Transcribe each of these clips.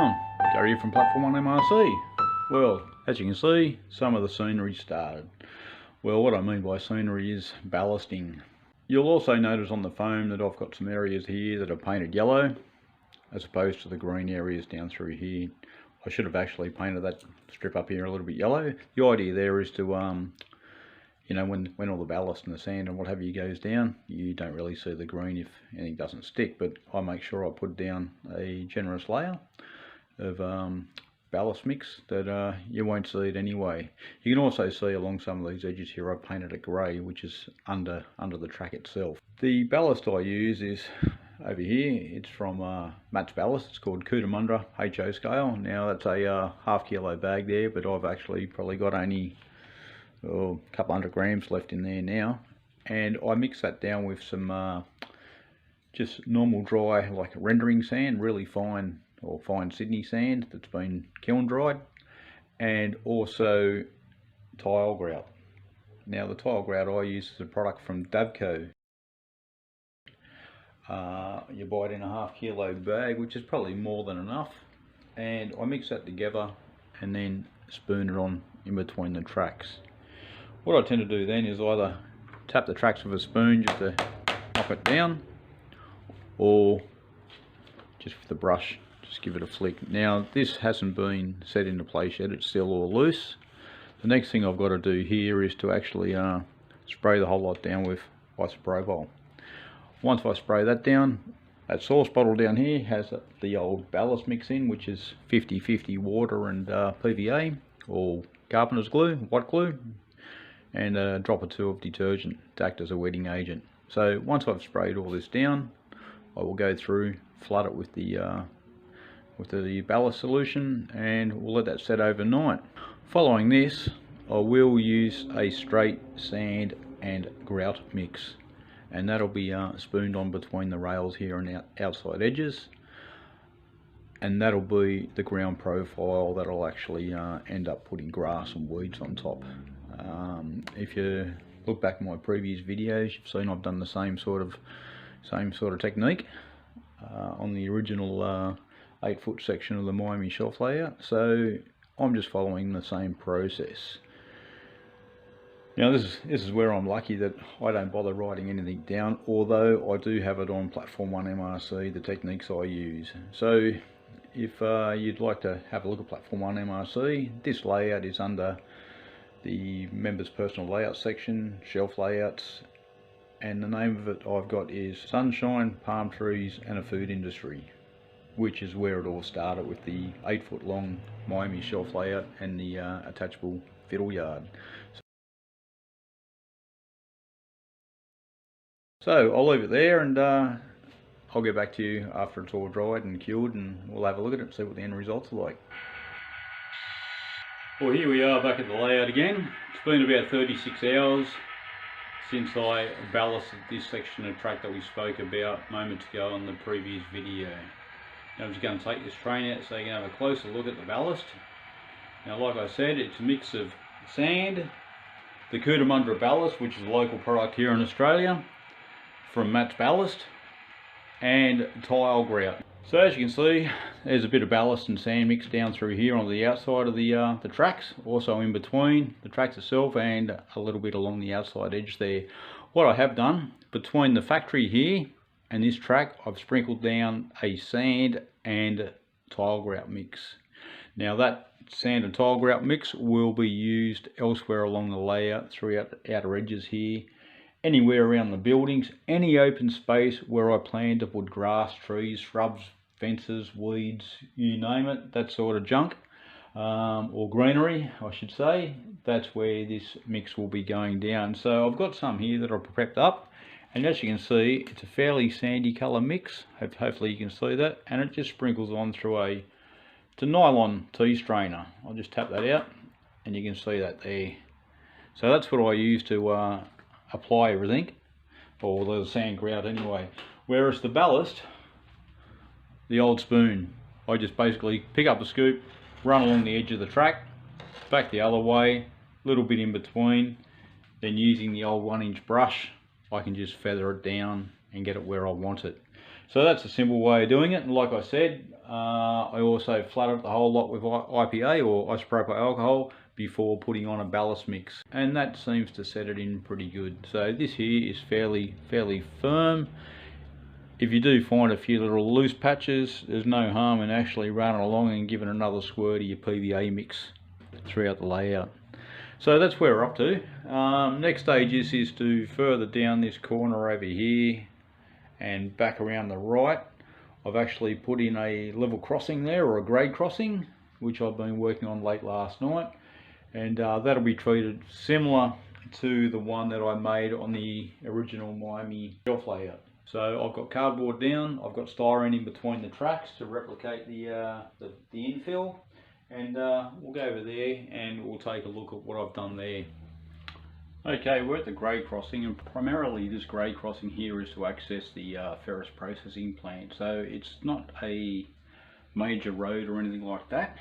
going? Gary from Platform 1 MRC. Well, as you can see, some of the scenery started. Well, what I mean by scenery is ballasting. You'll also notice on the foam that I've got some areas here that are painted yellow, as opposed to the green areas down through here. I should have actually painted that strip up here a little bit yellow. The idea there is to, you know, when all the ballast and the sand and what have you goes down, you don't really see the green if anything doesn't stick, but I make sure I put down a generous layer of ballast mix that you won't see it anyway. You can also see along some of these edges here I painted it grey, which is under the track itself. The ballast I use is over here. It's from Matt's Ballast. It's called Cootamundra HO scale. Now that's a half kilo bag there, but I've actually probably got only a couple hundred grams left in there now, and I mix that down with some just normal dry, like rendering sand, really fine or fine Sydney sand that's been kiln dried, and also tile grout. Now the tile grout I use is a product from Davco. You buy it in a half kilo bag, which is probably more than enough, and I mix that together and then spoon it on in between the tracks. What I tend to do then is either tap the tracks with a spoon just to knock it down, or just with the brush, just give it a flick. Now this hasn't been set into place yet, it's still all loose. The next thing I've got to do here is to actually spray the whole lot down with isopropyl. Once I spray that down, that sauce bottle down here has the old ballast mix in, which is 50-50 water and PVA or carpenter's glue, white glue, and a drop or two of detergent to act as a wetting agent. So once I've sprayed all this down, I will go through, flood it with the ballast solution, and we'll let that set overnight. Following this, I will use a straight sand and grout mix, and that'll be spooned on between the rails here and outside edges, and that'll be the ground profile that'll actually end up putting grass and weeds on top. If you look back at my previous videos, you've seen I've done the same sort of technique on the original 8-foot section of the Miami shelf layout, so I'm just following the same process. Now this is where I'm lucky that I don't bother writing anything down, although I do have it on Platform 1 MRC, the techniques I use. So if you'd like to have a look at Platform 1 MRC, this layout is under the members personal layout section, shelf layouts, and the name of it I've got is Sunshine, Palm Trees and a Food Industry, which is where it all started with the 8-foot long Miami shelf layout and the attachable fiddle yard. So I'll leave it there, and I'll get back to you after it's all dried and cured, and we'll have a look at it and see what the end results are like. Well, here we are back at the layout again. It's been about 36 hours since I ballasted this section of track that we spoke about moments ago on the previous video. Now I'm just going to take this train out so you can have a closer look at the ballast. Now like I said, it's a mix of sand, the Cootamundra ballast, which is a local product here in Australia from Matt's Ballast, and tile grout. So as you can see, there's a bit of ballast and sand mixed down through here on the outside of the tracks, also in between the tracks itself and a little bit along the outside edge there. What I have done, between the factory here and this track, I've sprinkled down a sand and tile grout mix. Now that sand and tile grout mix will be used elsewhere along the layout, throughout the outer edges here, anywhere around the buildings, any open space where I plan to put grass, trees, shrubs, fences, weeds, you name it, that sort of junk, or greenery I should say, that's where this mix will be going down. So I've got some here that are prepped up, and as you can see, it's a fairly sandy colour mix. Hopefully you can see that, and it just sprinkles on through a nylon tea strainer. I'll just tap that out and you can see that there. So that's what I use to apply everything, or the sand grout anyway. Whereas the ballast, the old spoon, I just basically pick up the scoop, run along the edge of the track, back the other way, little bit in between, then using the old 1-inch brush I can just feather it down and get it where I want it. So that's a simple way of doing it, and like I said, I also flooded the whole lot with IPA or isopropyl alcohol before putting on a ballast mix, and that seems to set it in pretty good. So this here is fairly firm. If you do find a few little loose patches, there's no harm in actually running along and giving another squirt of your PVA mix throughout the layout. So that's where we're up to. Next stage is to further down this corner over here and back around the right. I've actually put in a level crossing there, or a grade crossing, which I've been working on late last night, and that'll be treated similar to the one that I made on the original Miami shelf layout. So I've got cardboard down, I've got styrene in between the tracks to replicate the infill, and we'll go over there and we'll take a look at what I've done there. Okay, we're at the grade crossing, and primarily this grade crossing here is to access the ferrous processing plant. So it's not a major road or anything like that.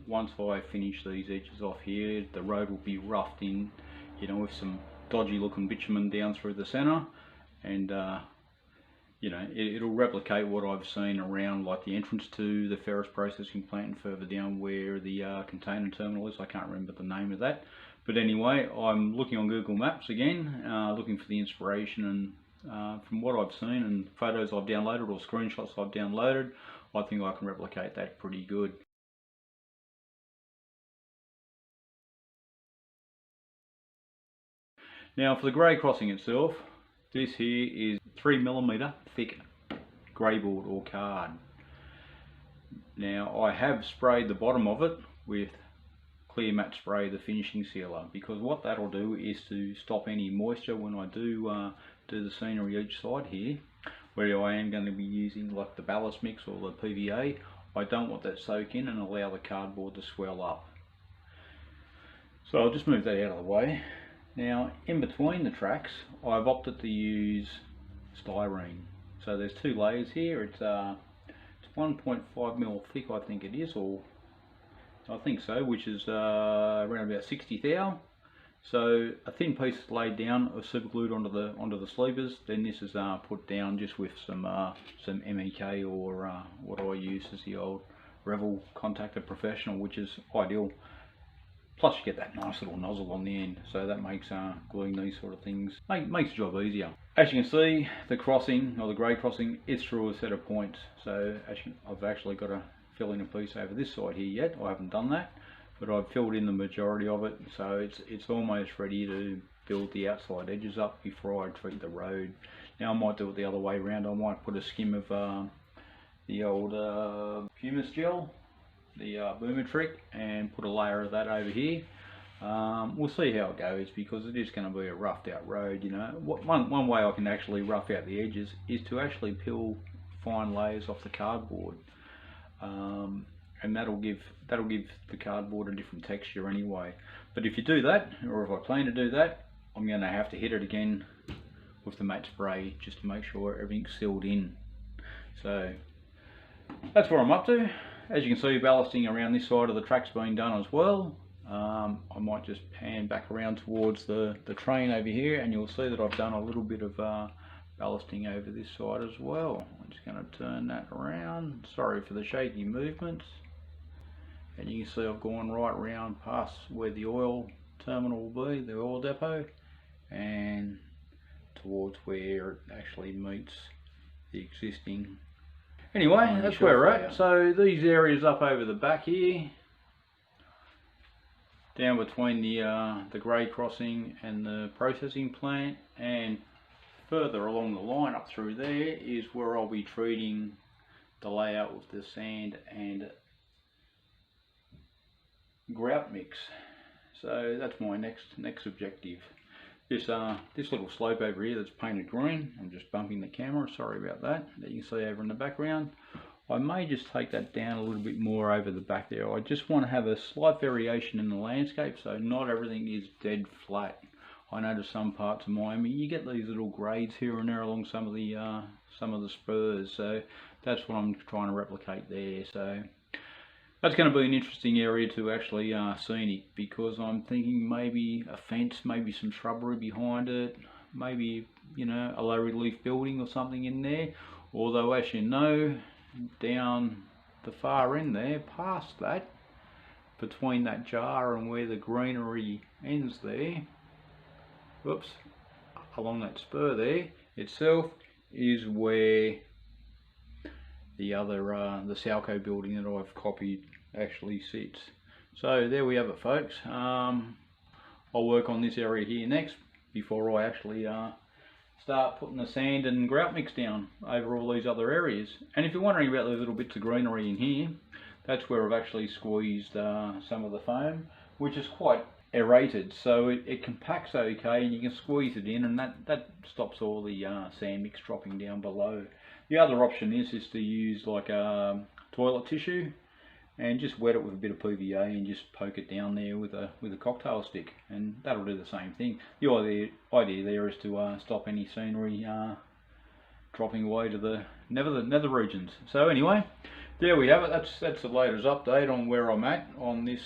Once I finish these edges off here, the road will be roughed in, you know, with some dodgy looking bitumen down through the center, and you know, it'll replicate what I've seen around, like the entrance to the ferrous processing plant and further down where the container terminal is. I can't remember the name of that, but anyway, I'm looking on Google Maps again, looking for the inspiration, and from what I've seen and photos I've downloaded or screenshots I've downloaded, I think I can replicate that pretty good. Now for the grey crossing itself, this here is 3mm thick grey board or card. Now I have sprayed the bottom of it with clear matte spray, the finishing sealer, because what that'll do is to stop any moisture when I do the scenery each side here, where I am going to be using like the ballast mix or the PVA. I don't want that to soak in and allow the cardboard to swell up. So I'll just move that out of the way. Now in between the tracks I've opted to use styrene. So there's two layers here. It's 1.5mm thick, I think it is, or I think so, which is around about 60 thou. So a thin piece is laid down or super glued onto the sleevers. Then this is put down just with some MEK, or what I use is the old Revel Contactor Professional, which is ideal. Plus you get that nice little nozzle on the end, so that makes gluing these sort of things, makes the job easier. As you can see, the crossing, or the grade crossing, is through a set of points. So I've actually got to fill in a piece over this side here yet. I haven't done that, but I've filled in the majority of it, so it's almost ready to build the outside edges up before I treat the road. Now I might do it the other way around. I might put a skim of the old pumice gel, the boomer trick, and put a layer of that over here. We'll see how it goes, because it is going to be a roughed out road. You know, one way I can actually rough out the edges is to actually peel fine layers off the cardboard, and that'll give the cardboard a different texture anyway. But if you do that, or if I plan to do that, I'm going to have to hit it again with the matte spray just to make sure everything's sealed in. So that's what I'm up to. As you can see, ballasting around this side of the track's been done as well. I might just pan back around towards the train over here, and you'll see that I've done a little bit of ballasting over this side as well. I'm just going to turn that around. Sorry for the shaky movements. And you can see I've gone right around past where the oil terminal will be, the oil depot, and towards where it actually meets the existing. Anyway, that's where we're at. So these areas up over the back here, down between the grade crossing and the processing plant, and further along the line up through there is where I'll be treating the layout with the sand and grout mix. So that's my next objective. This little slope over here that's painted green, I'm just bumping the camera, sorry about that you can see over in the background. I may just take that down a little bit more over the back there. I just want to have a slight variation in the landscape, so not everything is dead flat. I notice some parts of Miami you get these little grades here and there along some of the spurs, so that's what I'm trying to replicate there. So that's going to be an interesting area to actually scenic, because I'm thinking maybe a fence, maybe some shrubbery behind it, maybe, you know, a low relief building or something in there. Although, as you know, down the far end there, past that, between that jar and where the greenery ends there, whoops, along that spur there itself, is where the other the Salco building that I've copied actually sits. So there we have it, folks. I'll work on this area here next before I actually start putting the sand and grout mix down over all these other areas. And if you're wondering about those little bits of greenery in here, that's where I've actually squeezed some of the foam, which is quite aerated, so it compacts okay, and you can squeeze it in, and that stops all the sand mix dropping down below. The other option is to use like toilet tissue and just wet it with a bit of PVA and just poke it down there with a cocktail stick, and that'll do the same thing. The idea there is to stop any scenery dropping away to the nether regions. So anyway, there we have it. That's the latest update on where I'm at on this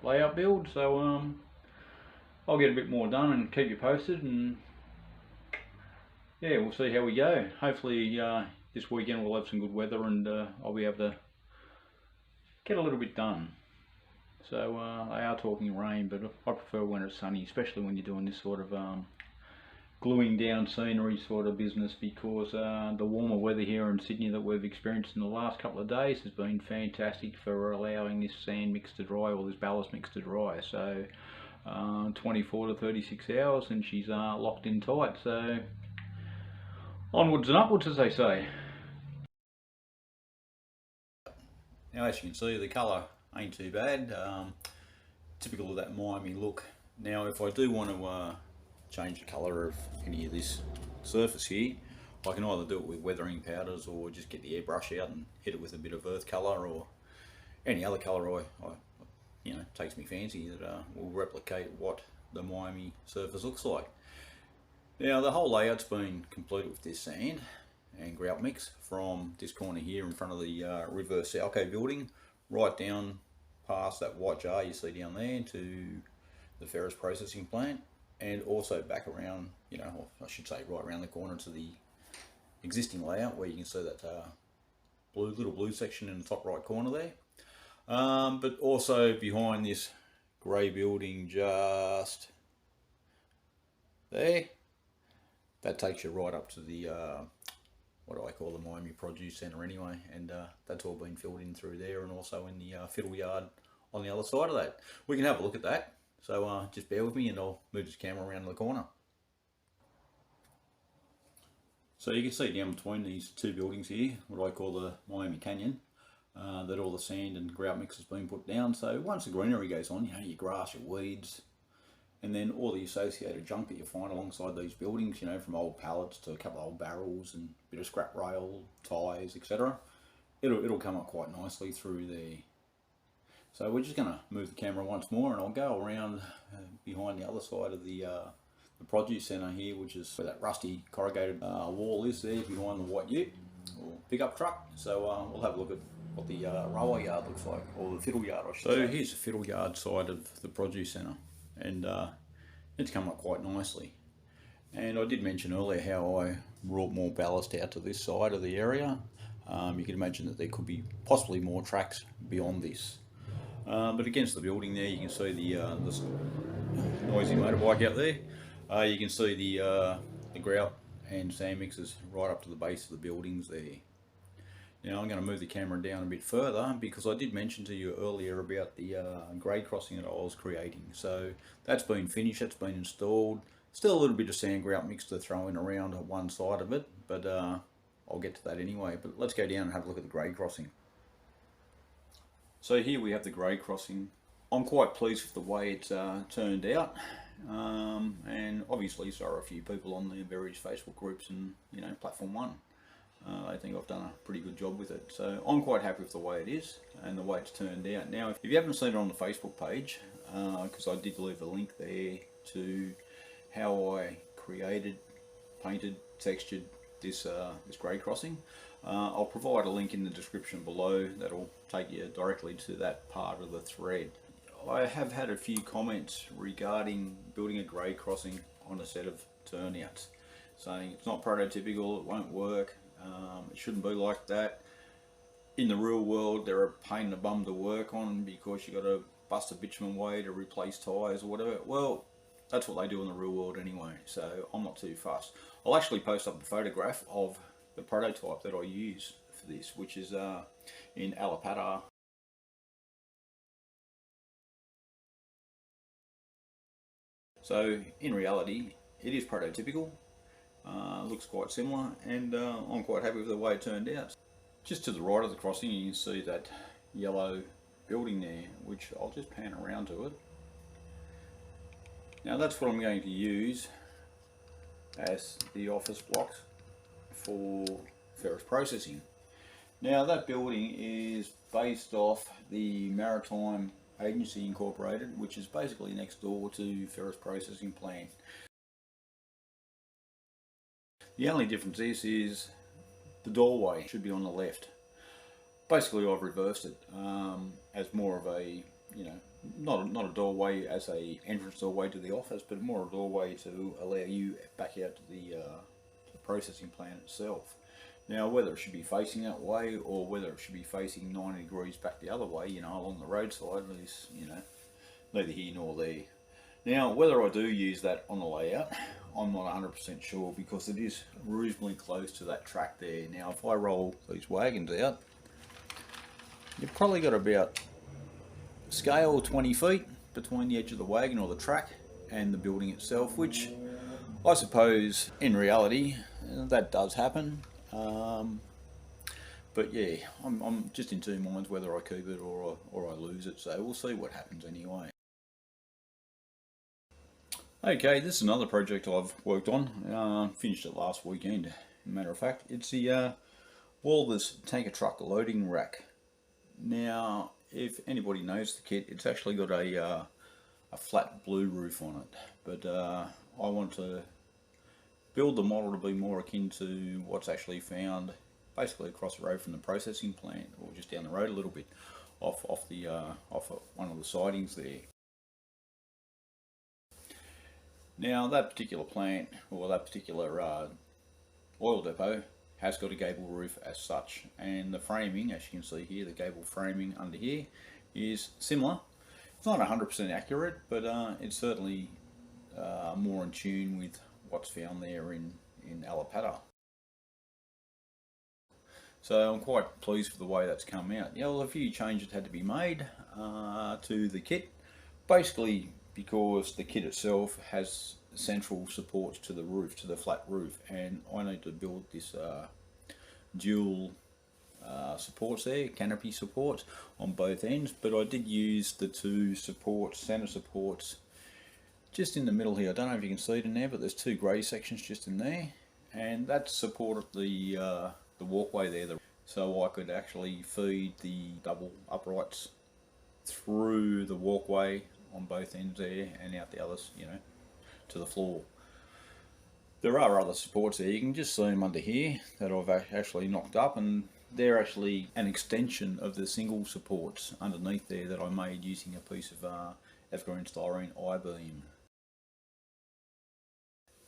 layout build. So I'll get a bit more done and keep you posted, and yeah, we'll see how we go. Hopefully this weekend we'll have some good weather, and I'll be able to get a little bit done. So they are talking rain, but I prefer when it's sunny, especially when you're doing this sort of gluing down scenery sort of business, because the warmer weather here in Sydney that we've experienced in the last couple of days has been fantastic for allowing this sand mix to dry, or this ballast mix to dry. So 24 to 36 hours and she's locked in tight. So onwards and upwards, as they say. Now, as you can see, the colour ain't too bad. Typical of that Miami look. Now, if I do want to change the colour of any of this surface here, I can either do it with weathering powders or just get the airbrush out and hit it with a bit of earth colour, or any other colour takes me fancy that will replicate what the Miami surface looks like. Now, the whole layout's been completed with this sand and grout mix from this corner here in front of the reverse Salco building, right down past that white jar you see down there to the ferrous processing plant, and also back around, or I should say right around the corner to the existing layout, where you can see that little blue section in the top right corner there. But also behind this grey building just there, that takes you right up to the what I call the Miami Produce Centre anyway, and that's all been filled in through there, and also in the fiddle yard on the other side of that. We can have a look at that, so just bear with me and I'll move this camera around the corner. So you can see down between these two buildings here, what I call the Miami Canyon, that all the sand and grout mix has been put down. So once the greenery goes on, your grass, your weeds, and then all the associated junk that you find alongside these buildings, from old pallets to a couple of old barrels and a bit of scrap rail, tyres, etc. It'll come up quite nicely through there. So we're just going to move the camera once more, and I'll go around behind the other side of the produce centre here, which is where that rusty corrugated wall is there behind the white ute or pickup truck. So we'll have a look at what the railway yard looks like, or the fiddle yard, I should say. So here's the fiddle yard side of the produce centre, and it's come up quite nicely. And I did mention earlier how I brought more ballast out to this side of the area. You can imagine that there could be possibly more tracks beyond this. But against the building there, you can see the noisy motorbike out there. You can see the grout and sand mixers right up to the base of the buildings there. Now I'm going to move the camera down a bit further, because I did mention to you earlier about the grade crossing that I was creating. So that's been finished, that's been installed. Still a little bit of sand grout mix to throw in around one side of it, but I'll get to that anyway. But let's go down and have a look at the grade crossing. So here we have the grade crossing. I'm quite pleased with the way it's turned out, and obviously so are a few people on the various Facebook groups and Platform 1. I think I've done a pretty good job with it, so I'm quite happy with the way it is and the way it's turned out. Now, if you haven't seen it on the Facebook page, because I did leave a link there to how I created, painted, textured this grade crossing, I'll provide a link in the description below that'll take you directly to that part of the thread. I have had a few comments regarding building a grade crossing on a set of turnouts, saying it's not prototypical, it won't work, it shouldn't be like that. in the real world they're a pain in the bum to work on because you got to bust a bitumen way to replace tyres or whatever. Well, that's what they do in the real world anyway, so I'm not too fussed. I'll actually post up a photograph of the prototype that I use for this, which is in Alapata. So in reality it is prototypical, looks quite similar, and I'm quite happy with the way it turned out. Just to the right of the crossing you can see that yellow building there, which I'll just pan around to it. Now that's what I'm going to use as the office blocks for ferrous processing. Now that building is based off the Maritime Agency Incorporated, which is basically next door to ferrous processing plant. The only difference is the doorway should be on the left. Basically I've reversed it as more of a, you know, not a doorway as a entrance doorway to the office, but more a doorway to allow you back out to the processing plant itself. Now whether it should be facing that way or whether it should be facing 90 degrees back the other way, you know, along the roadside, is, you know, neither here nor there. Now whether I do use that on the layout, I'm not 100% sure because it is reasonably close to that track there. Now if I roll these wagons out, you've probably got about scale 20 feet between the edge of the wagon or the track and the building itself, which I suppose in reality that does happen. But yeah, I'm just in two minds whether I keep it or I lose it, so we'll see what happens anyway. Okay, this is another project I've worked on, finished it last weekend, matter of fact. It's the Walthers tanker truck loading rack. Now if anybody knows the kit, it's actually got a flat blue roof on it, but I want to build the model to be more akin to what's actually found basically across the road from the processing plant, or just down the road a little bit off one of the sidings there. Now that particular plant, or that particular oil depot, has got a gable roof as such, and the framing, as you can see here, the gable framing under here is similar. It's not 100% accurate, but it's certainly more in tune with what's found there in Alapata. So I'm quite pleased with the way that's come out. Yeah, well, a few changes had to be made to the kit, basically because the kit itself has central supports to the roof, to the flat roof, and I need to build this dual supports there, canopy supports on both ends, but I did use the two supports, centre supports, just in the middle here. I don't know if you can see it in there, but there's two grey sections just in there, and that supported the walkway there, so I could actually feed the double uprights through the walkway on both ends there and out the others, you know, to the floor. There are other supports there, you can just see them under here that I've actually knocked up, and they're actually an extension of the single supports underneath there that I made using a piece of evergreen styrene I-beam.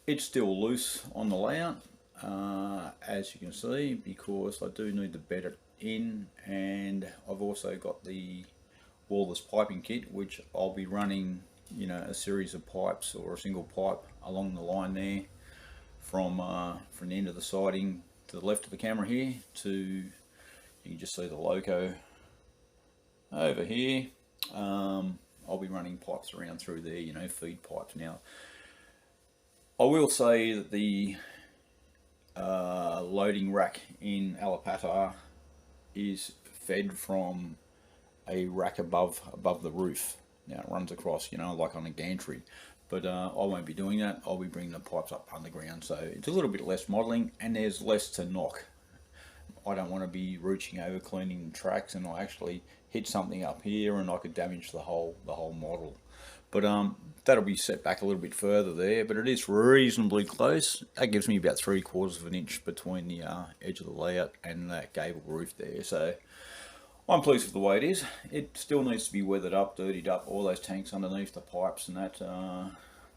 It's still loose on the layout, as you can see, because I do need to bed it in, and I've also got the Walthers piping kit, which I'll be running, you know, a series of pipes or a single pipe along the line there from the end of the siding to the left of the camera here to, you can just see the loco over here. I'll be running pipes around through there, you know, feed pipes. Now I will say that the loading rack in Alapata is fed from a rack above the roof. Now it runs across, you know, like on a gantry, but I won't be doing that. I'll be bringing the pipes up underground, so it's a little bit less modelling and there's less to knock. I don't want to be reaching over cleaning tracks and I actually hit something up here and I could damage the whole model. But that'll be set back a little bit further there, but it is reasonably close. That gives me about 3/4 of an inch between the edge of the layout and that gable roof there, so I'm pleased with the way it is. It still needs to be weathered up, dirtied up, all those tanks underneath, the pipes and that,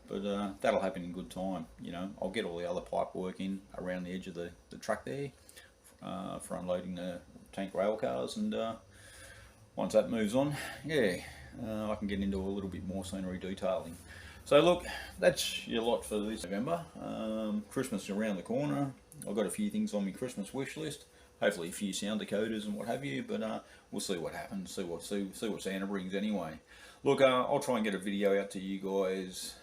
but that'll happen in good time. You know, I'll get all the other pipe work in around the edge of the track there for unloading the tank rail cars, and once that moves on, yeah, I can get into a little bit more scenery detailing. So look, that's your lot for this November. Christmas is around the corner. I've got a few things on my Christmas wish list. Hopefully a few sound decoders and what have you, but we'll see what happens, see what Santa brings anyway. Look, I'll try and get a video out to you guys,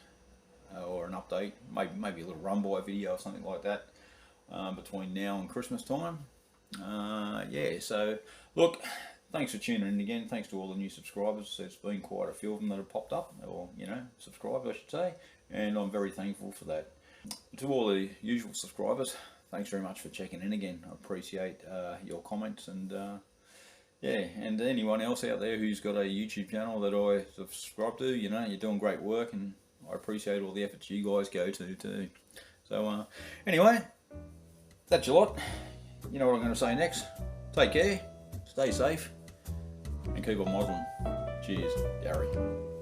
or an update, maybe a little run by video or something like that, between now and Christmas time. Yeah, so look, thanks for tuning in again. Thanks to all the new subscribers. There's been quite a few of them that have popped up, or subscribed I should say, and I'm very thankful for that. To all the usual subscribers, thanks very much for checking in again. I appreciate your comments, and yeah, and anyone else out there who's got a YouTube channel that I subscribe to, you're doing great work, and I appreciate all the efforts you guys go to too. So anyway, that's your lot. You know what I'm going to say next. Take care, stay safe, and keep on modelling. Cheers, Gary.